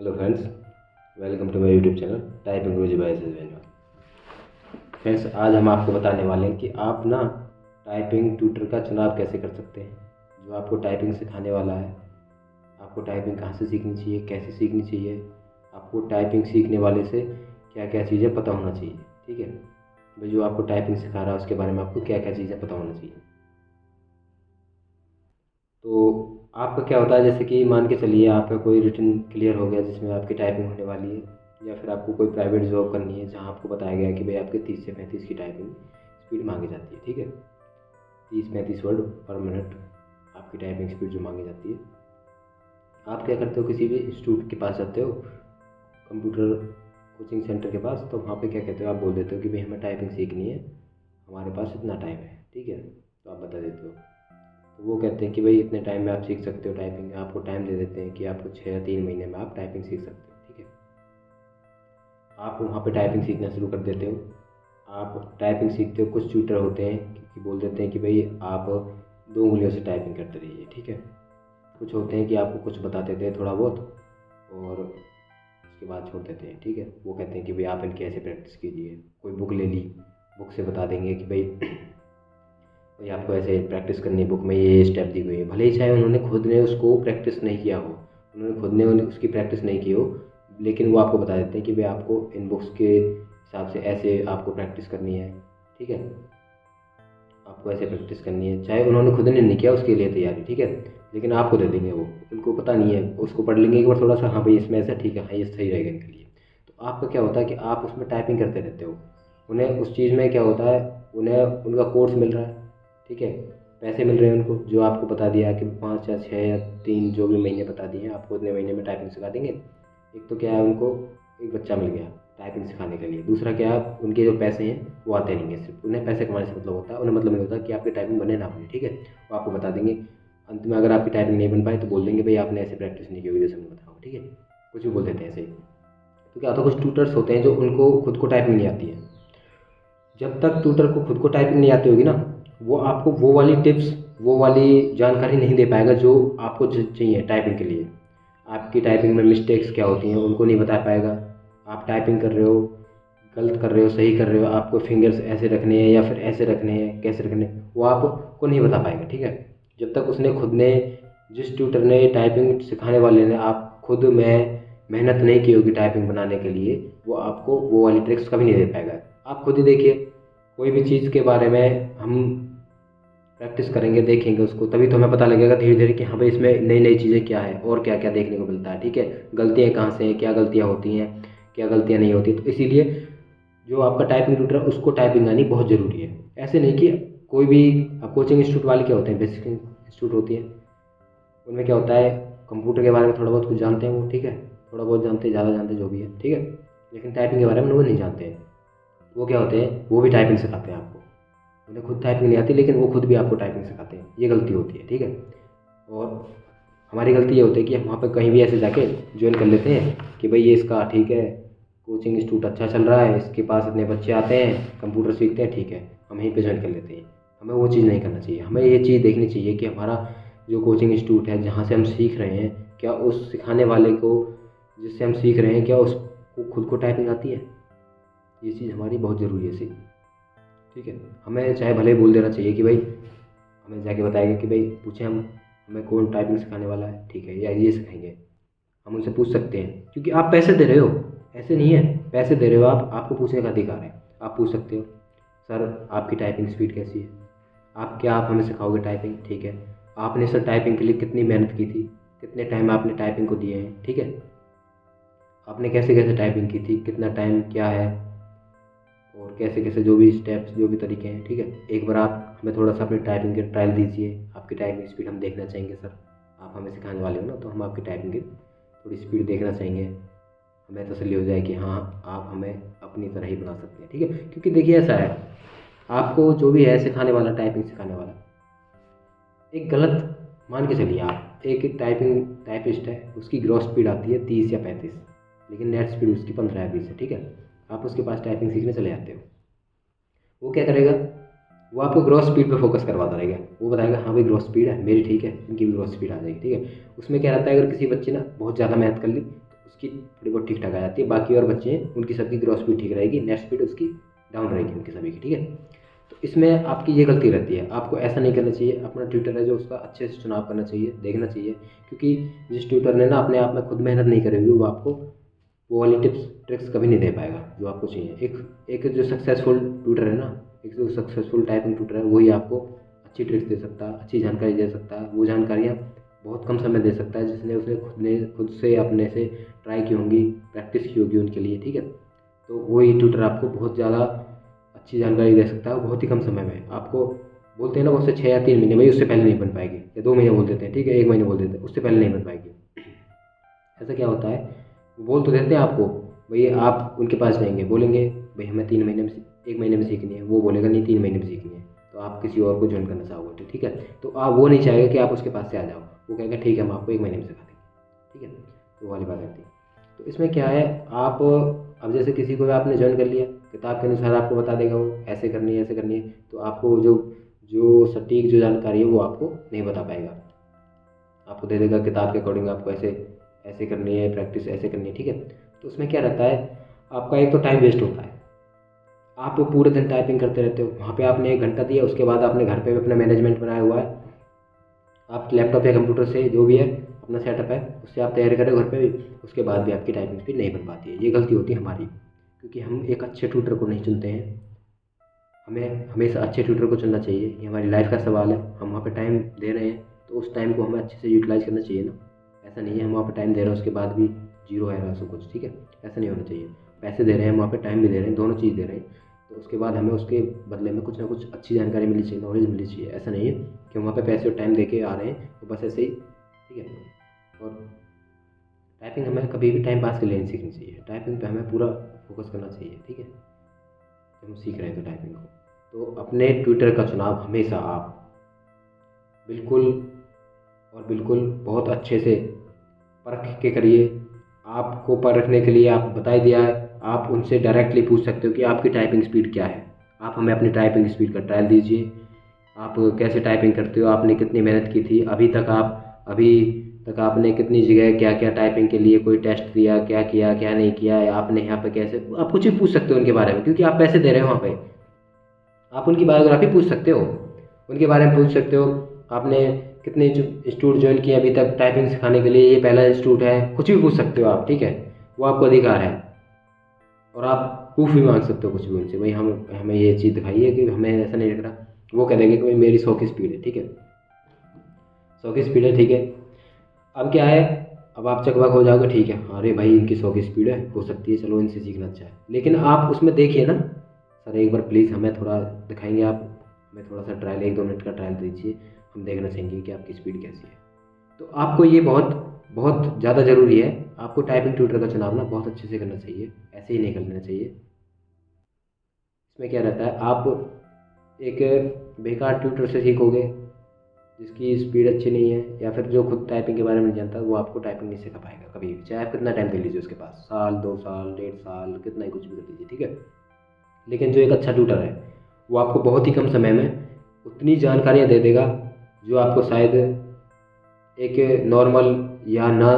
Hello friends, welcome to my YouTube channel typing Guruji by Sajwan. Friends, आज हम आपको बताने वाले हैं कि आप ना टाइपिंग ट्यूटर का चुनाव कैसे कर सकते हैं। जो आपको टाइपिंग सिखाने वाला है, आपको टाइपिंग कहाँ से सीखनी चाहिए, कैसे सीखनी चाहिए, आपको टाइपिंग सीखने वाले से क्या क्या चीज़ें पता होना चाहिए। ठीक है भाई, जो आपको टाइपिंग सिखा रहा है उसके बारे में आपको क्या क्या चीज़ें पता होना चाहिए। तो आपका क्या होता है, जैसे कि मान के चलिए आपका कोई रिटन क्लियर हो गया जिसमें आपकी टाइपिंग होने वाली है, या फिर आपको कोई प्राइवेट जॉब करनी है जहाँ आपको बताया गया है कि भाई आपके 30 से 35 की टाइपिंग स्पीड मांगी जाती है। ठीक है, 30-35 वर्ड पर मिनट आपकी टाइपिंग स्पीड जो मांगी जाती है। आप क्या करते हो, किसी भी इंस्टीट्यूट के पास जाते हो, कंप्यूटर कोचिंग सेंटर के पास, तो वहाँ पे क्या कहते हो, आप बोल देते हो कि भाई हमें टाइपिंग सीखनी है, हमारे पास इतना टाइम है। ठीक है, तो आप बता देते हो, तो वो कहते हैं कि भाई इतने टाइम में आप सीख सकते हो टाइपिंग। आपको टाइम दे देते हैं कि आपको 6 या 3 महीने में आप टाइपिंग सीख सकते हो। ठीक है, आप वहाँ पे टाइपिंग सीखना शुरू कर देते हो। आप टाइपिंग सीखते हो, कुछ ट्यूटर होते हैं कि बोल देते हैं कि भाई आप 2 उंगलियों से टाइपिंग करते रहिए। ठीक है, कुछ होते हैं कि आपको कुछ बता देते हैं थोड़ा बहुत और उसके बाद छोड़ देते हैं। ठीक है, वो कहते हैं कि भाई आप इनकी ऐसे प्रैक्टिस कीजिए। कोई बुक ले ली, बुक से बता देंगे कि भाई आपको ऐसे प्रैक्टिस करनी है, बुक में ये स्टेप दी हुई है। भले ही चाहे उन्होंने खुद ने उसको प्रैक्टिस नहीं किया हो, उन्होंने खुद ने उसकी प्रैक्टिस नहीं की हो, लेकिन वो आपको बता देते हैं कि भाई आपको इन बुक्स के हिसाब से ऐसे आपको प्रैक्टिस करनी है। ठीक है, आपको ऐसे प्रैक्टिस करनी है, चाहे उन्होंने खुद ने नहीं किया उसके लिए तैयारी। ठीक है, लेकिन आपको दे देंगे वो, उनको पता नहीं है, उसको पढ़ लेंगे एक बार थोड़ा सा, हाँ भाई इसमें ऐसा, ठीक है, हाँ ये सही रहेगा इनके लिए। तो आपका क्या होता है कि आप उसमें टाइपिंग करते रहते हो। उन्हें उस चीज़ में क्या होता है, उन्हें उनका कोर्स मिल रहा है। ठीक है, पैसे मिल रहे हैं उनको, जो आपको बता दिया कि 5 या 6 या 3 जो भी महीने बता दिए हैं, आपको उतने महीने में टाइपिंग सिखा देंगे। एक तो क्या है, उनको एक बच्चा मिल गया टाइपिंग सिखाने के लिए। दूसरा क्या है, उनके जो पैसे हैं वो आते रहेंगे। सिर्फ उन्हें पैसे कमाने से मतलब होता है, उन्हें मतलब नहीं होता कि आपकी टाइपिंग बने ना बने। ठीक है, वो आपको बता देंगे। अंत में अगर आपकी टाइपिंग नहीं बन पाए तो बोल देंगे भाई आपने ऐसे प्रैक्टिस नहीं की होगी जैसे हमने बताया। ठीक है, कुछ भी बोल देते हैं ऐसे ही। तो क्या होता है, कुछ ट्यूटर्स होते हैं जो उनको खुद को टाइपिंग नहीं आती है। जब तक ट्यूटर को खुद को टाइपिंग नहीं आती होगी ना, वो आपको वो वाली टिप्स, वो वाली जानकारी नहीं दे पाएगा जो आपको चाहिए टाइपिंग के लिए। आपकी टाइपिंग में मिस्टेक्स क्या होती हैं उनको नहीं बता पाएगा। आप टाइपिंग कर रहे हो, गलत कर रहे हो, सही कर रहे हो, आपको फिंगर्स ऐसे रखने हैं या फिर ऐसे रखने हैं, कैसे रखने हैं, वो आपको नहीं बता पाएगा। ठीक है, जब तक उसने खुद ने, जिस ट्यूटर ने, टाइपिंग सिखाने वाले ने आप खुद में मेहनत नहीं की होगी टाइपिंग बनाने के लिए, वो आपको वो वाली ट्रिक्स कभी नहीं दे पाएगा। आप खुद ही देखिए, कोई भी चीज़ के बारे में हम प्रैक्टिस करेंगे, देखेंगे उसको, तभी तो हमें पता लगेगा धीरे धीरे कि हाँ भाई इसमें नई नई चीज़ें क्या है और क्या क्या देखने को मिलता है। ठीक है, गलतियाँ कहाँ से हैं, क्या गलतियाँ होती हैं, क्या गलतियाँ नहीं होती। तो इसीलिए जो आपका टाइपिंग ट्यूटर है उसको टाइपिंग आनी बहुत ज़रूरी है। ऐसे नहीं कि कोई भी, अब कोचिंग इंस्टीट्यूट वाले क्या होते हैं, बेसिक इंस्टीट्यूट होती है, उनमें क्या होता है, कंप्यूटर के बारे में थोड़ा बहुत कुछ जानते हैं वो। ठीक है, थोड़ा बहुत जानते हैं, ज़्यादा जानते हैं, जो भी है। ठीक है, लेकिन टाइपिंग के बारे में वो नहीं जानते हैं। वो क्या होते हैं, वो भी टाइपिंग सिखाते हैं आपको। उन्हें खुद टाइपिंग नहीं आती लेकिन वो खुद भी आपको टाइपिंग सिखाते हैं। ये गलती होती है। ठीक है, और हमारी गलती ये होती है कि हम वहाँ पे कहीं भी ऐसे जाके ज्वाइन कर लेते हैं कि भाई ये इसका ठीक है, कोचिंग इंस्टीट्यूट अच्छा चल रहा है, इसके पास इतने बच्चे आते हैं, कंप्यूटर सीखते हैं, ठीक है, हम यहीं पे ज्वाइन कर लेते हैं। हमें वो चीज़ नहीं करना चाहिए। हमें ये चीज़ देखनी चाहिए कि हमारा जो कोचिंग इंस्टीट्यूट है जहाँ से हम सीख रहे हैं, क्या उस सिखाने वाले को, जिससे हम सीख रहे हैं, क्या उसको खुद को टाइपिंग आती है। ये चीज़ हमारी बहुत ज़रूरी है। ठीक है, हमें चाहे भले ही बोल देना चाहिए कि भाई, हमें जाके बताएगा कि भाई पूछे हम, हमें कौन टाइपिंग सिखाने वाला है, ठीक है, या ये सिखाएंगे, हम उनसे पूछ सकते हैं, क्योंकि आप पैसे दे रहे हो। ऐसे नहीं है, पैसे दे रहे हो आप, आपको पूछने का अधिकार है। आप पूछ सकते हो, सर आपकी टाइपिंग स्पीड कैसी है, आप क्या, आप हमें सिखाओगे टाइपिंग। ठीक है, आपने सर टाइपिंग के लिए कितनी मेहनत की थी, कितने टाइम आपने टाइपिंग को दिए हैं। ठीक है, आपने कैसे कैसे टाइपिंग की थी, कितना टाइम क्या है, और कैसे कैसे जो भी स्टेप्स, जो भी तरीके हैं। ठीक है, एक बार आप हमें थोड़ा सा अपनी टाइपिंग के ट्रायल दीजिए, आपकी टाइपिंग स्पीड हम देखना चाहेंगे सर। आप हमें सिखाने वाले हो ना, तो हम आपकी टाइपिंग की थोड़ी स्पीड देखना चाहेंगे, हमें तसल्ली हो जाए कि हाँ आप हमें अपनी तरह ही बना सकते हैं। ठीक है, क्योंकि देखिए ऐसा है, आपको जो भी है सिखाने वाला, टाइपिंग सिखाने वाला, एक गलत, मान के चलिए आप, एक टाइपिंग टाइपिस्ट है, उसकी ग्रॉस स्पीड आती है 30 या 35, लेकिन नेट स्पीड उसकी 15 या 20 है। ठीक है, आप उसके पास टाइपिंग सीखने चले जाते हो, वो क्या करेगा, वो आपको ग्रॉस स्पीड पे फोकस करवाता रहेगा। वो बताएगा हाँ भाई ग्रॉस स्पीड है मेरी, ठीक है, इनकी भी ग्रॉस स्पीड आ जाएगी। ठीक है, उसमें क्या रहता है, अगर किसी बच्चे ने बहुत ज़्यादा मेहनत कर ली तो उसकी थोड़ी बहुत ठीक ठाक आ जाती है। बाकी और बच्चे हैं उनकी सबकी ग्रोथ स्पीड ठीक रहेगी, नेट स्पीड उसकी डाउन रहेगी उनकी सभी की, ठीक है। तो इसमें आपकी ये गलती रहती है, आपको ऐसा नहीं करना चाहिए। अपना ट्यूटर है जो उसका अच्छे से चुनाव करना चाहिए, देखना चाहिए, क्योंकि जिस ट्यूटर ने ना अपने आप में खुद मेहनत नहीं करी हुई वो आपको वो वाली टिप्स ट्रिक्स कभी नहीं दे पाएगा जो आपको चाहिए। एक एक जो सक्सेसफुल ट्यूटर है ना, एक जो सक्सेसफुल टाइपिंग ट्यूटर है वही आपको अच्छी ट्रिक्स दे सकता है, अच्छी जानकारी दे सकता है। वो जानकारियाँ बहुत कम समय दे सकता है जिसने उसे खुद से अपने से ट्राई की होंगी, प्रैक्टिस की होगी उनके लिए, ठीक है। तो वही ट्यूटर आपको बहुत ज़्यादा अच्छी जानकारी दे सकता है बहुत ही कम समय में। आपको बोलते हैं ना बहुत से 6 या 3 महीने, भाई उससे पहले नहीं बन पाएगी, या 2 महीने बोल देते हैं, ठीक है, 1 महीने बोल देते हैं, उससे पहले नहीं बन पाएगी। ऐसा क्या होता है, वो बोल तो देते हैं आपको, भाई आप उनके पास जाएंगे, बोलेंगे भाई हमें 3 महीने में 1 महीने में सीखनी है, वो बोलेगा नहीं 3 महीने में सीखनी है, तो आप किसी और को ज्वाइन करना चाहोगे, ठीक है। तो आप वो नहीं चाहेगा कि आप उसके पास से आ जाओ, वो कहेगा ठीक है हम आपको 1 महीने में सिखा देंगे, ठीक है। तो वो वाली बात रहती है। तो इसमें क्या है, आप अब जैसे किसी को आपने ज्वाइन कर लिया, किताब के अनुसार आपको बता देगा वो ऐसे करनी है ऐसे करनी है, तो आपको जो जो सटीक जो जानकारी है वो आपको नहीं बता पाएगा। आपको दे देगा किताब के अकॉर्डिंग आपको ऐसे ऐसे करनी है, प्रैक्टिस ऐसे करनी है, ठीक है। तो उसमें क्या रहता है, आपका एक तो टाइम वेस्ट होता है, आप पूरे दिन टाइपिंग करते रहते हो, वहाँ पे आपने 1 घंटा दिया, उसके बाद आपने घर पे भी अपना मैनेजमेंट बनाया हुआ है, आप लैपटॉप या कंप्यूटर से जो भी है अपना सेटअप है उससे आप तैयारी करें घर पे भी, उसके बाद भी आपकी टाइपिंग स्पीड नहीं बन पाती है। ये गलती होती है हमारी, क्योंकि हम एक अच्छे ट्यूटर को नहीं चुनते हैं। हमें हमेशा अच्छे ट्यूटर को चुनना चाहिए, ये हमारी लाइफ का सवाल है। हम वहाँ पे टाइम दे रहे हैं तो उस टाइम को हमें अच्छे से यूटिलाइज़ करना चाहिए ना। ऐसा नहीं है हम वहाँ पे टाइम दे रहे हैं उसके बाद भी जीरो है रहा सब कुछ, ठीक है, ऐसा नहीं होना चाहिए। पैसे दे रहे हैं, हम वहाँ पे टाइम भी दे रहे हैं, दोनों चीज़ दे रहे हैं, तो उसके बाद हमें उसके बदले में कुछ ना कुछ अच्छी जानकारी मिलनी चाहिए, नॉलेज मिलनी चाहिए। ऐसा नहीं है कि हम वहाँ पे पैसे और टाइम दे के आ रहे हैं तो बस ऐसे ही, ठीक है। और टाइपिंग हमें कभी भी टाइम पास के लिए नहीं सीखनी चाहिए, टाइपिंग पे हमें पूरा फोकस करना चाहिए, ठीक है, जब हम सीख रहे हैं तो टाइपिंग को। तो अपने ट्विटर का चुनाव हमेशा आप बिल्कुल और बिल्कुल बहुत अच्छे से परख के करिए। आपको परखने के लिए आप बता ही दिया है, आप उनसे डायरेक्टली पूछ सकते हो कि आपकी टाइपिंग स्पीड क्या है। आप हमें अपनी टाइपिंग स्पीड का ट्रायल दीजिए, आप कैसे टाइपिंग करते हो, आपने कितनी मेहनत की थी अभी तक आपने कितनी जगह क्या क्या टाइपिंग के लिए कोई टेस्ट दिया, क्या किया क्या नहीं किया, आपने यहाँ पे कैसे, आप कुछ भी पूछ सकते हो उनके बारे में, क्योंकि आप पैसे दे रहे हो वहाँ पे। आप उनकी बायोग्राफी पूछ सकते हो, उनके बारे में पूछ सकते हो, आपने कितने इंस्टीट्यूट ज्वाइन किए अभी तक टाइपिंग सिखाने के लिए, ये पहला इंस्टीट्यूट है, कुछ भी पूछ सकते हो आप, ठीक है, वो आपको अधिकार है। और आप प्रूफ भी मांग सकते हो कुछ भी उनसे, भाई हम हमें ये चीज़ दिखाइए कि हमें ऐसा नहीं लग रहा। वो कह देंगे कि भाई मेरी 100 की स्पीड है, ठीक है, 100 की स्पीड है, ठीक है। अब क्या है, अब आप चकवाक हो जाओगे, ठीक है, अरे भाई इनकी 100 की स्पीड है, हो सकती है, चलो इनसे सीखना अच्छा है। लेकिन आप उसमें देखिए ना, सर एक बार प्लीज़ हमें थोड़ा दिखाएंगे आप, हमें थोड़ा सा ट्रायल 1-2 मिनट का ट्रायल दीजिए, हम देखना चाहेंगे कि आपकी स्पीड कैसी है। तो आपको ये बहुत बहुत ज़्यादा ज़रूरी है, आपको टाइपिंग ट्यूटर का चुनाव ना बहुत अच्छे से करना चाहिए, ऐसे ही नहीं कर लेना चाहिए। इसमें क्या रहता है, आप एक बेकार ट्यूटर से सीखोगे जिसकी स्पीड अच्छी नहीं है, या फिर जो खुद टाइपिंग के बारे में नहीं जानता, वो आपको टाइपिंग नहीं सिखा पाएगा कभी भी, चाहे आप कितना टाइम दे लीजिए उसके पास, साल 2 साल 1.5 साल कितना ही कुछ भी कर लीजिए, ठीक है। लेकिन जो एक अच्छा ट्यूटर है वो आपको बहुत ही कम समय में उतनी जानकारियाँ दे देगा जो आपको शायद एक नॉर्मल या ना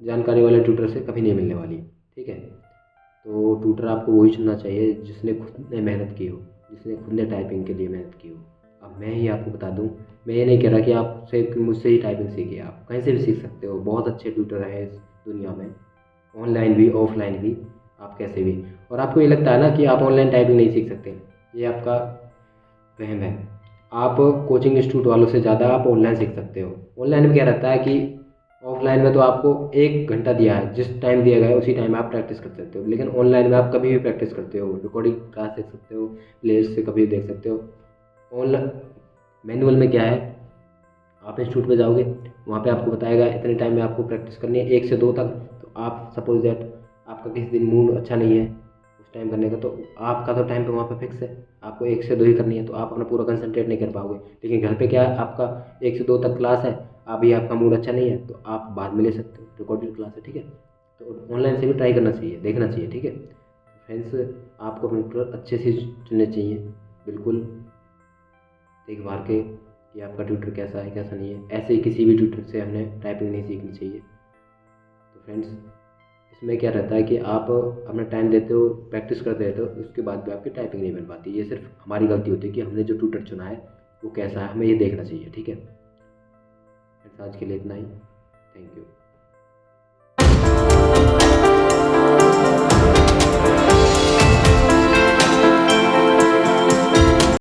जानकारी वाले ट्यूटर से कभी नहीं मिलने वाली, ठीक है। तो ट्यूटर आपको वही चुनना चाहिए जिसने खुद ने मेहनत की हो, जिसने खुद ने टाइपिंग के लिए मेहनत की हो। अब मैं ही आपको बता दूं, मैं ये नहीं कह रहा कि आपसे मुझसे ही टाइपिंग सीखिए, आप कहीं से भी सीख सकते हो, बहुत अच्छे ट्यूटर हैं इस दुनिया में, ऑनलाइन भी ऑफलाइन भी, आप कैसे भी। और आपको ये लगता है ना कि आप ऑनलाइन टाइपिंग नहीं सीख सकते, ये आपका वहम है। आप कोचिंग इंस्टीट्यूट वालों से ज़्यादा आप ऑनलाइन सीख सकते हो। ऑनलाइन में क्या रहता है कि ऑफलाइन में तो आपको 1 घंटा दिया है, जिस टाइम दिया गया है उसी टाइम आप प्रैक्टिस कर सकते हो, लेकिन ऑनलाइन में आप कभी भी प्रैक्टिस करते हो, रिकॉर्डिंग क्लास देख सकते हो, प्लेलिस्ट से कभी देख सकते हो। ऑनलाइन मैनुअल में क्या है, आप इंस्टीट्यूट पे जाओगे, वहाँ पे आपको बताएगा इतने टाइम में आपको प्रैक्टिस करनी है 1 से 2 तक। तो आप सपोज दैट आपका किसी दिन मूड अच्छा नहीं है उस टाइम करने का, तो आपका तो टाइम पे वहाँ पे फिक्स है, आपको 1 से 2 ही करनी है, तो आप अपना पूरा कंसंट्रेट नहीं कर पाओगे। लेकिन घर पे क्या है, आपका 1 से 2 तक क्लास है, अभी आपका मूड अच्छा नहीं है तो आप बाद में ले सकते हो, रिकॉर्डेड क्लास है, ठीक है। तो ऑनलाइन से भी ट्राई करना चाहिए, देखना चाहिए, ठीक है। फ्रेंड्स, आपको अपने ट्यूटर अच्छे से चुनने चाहिए, बिल्कुल देख भाल के कि आपका ट्यूटर कैसा है कैसा नहीं है। ऐसे ही किसी भी ट्यूटर से हमने टाइपिंग नहीं सीखनी चाहिए। तो फ्रेंड्स, इसमें क्या रहता है कि आप अपना टाइम देते हो, प्रैक्टिस करते रहते हो, उसके बाद भी आपकी टाइपिंग नहीं बन पाती। ये सिर्फ हमारी गलती होती है कि हमने जो ट्यूटर चुना है वो कैसा है, हमें ये देखना चाहिए। ठीक है, आज के लिए इतना ही। Thank you.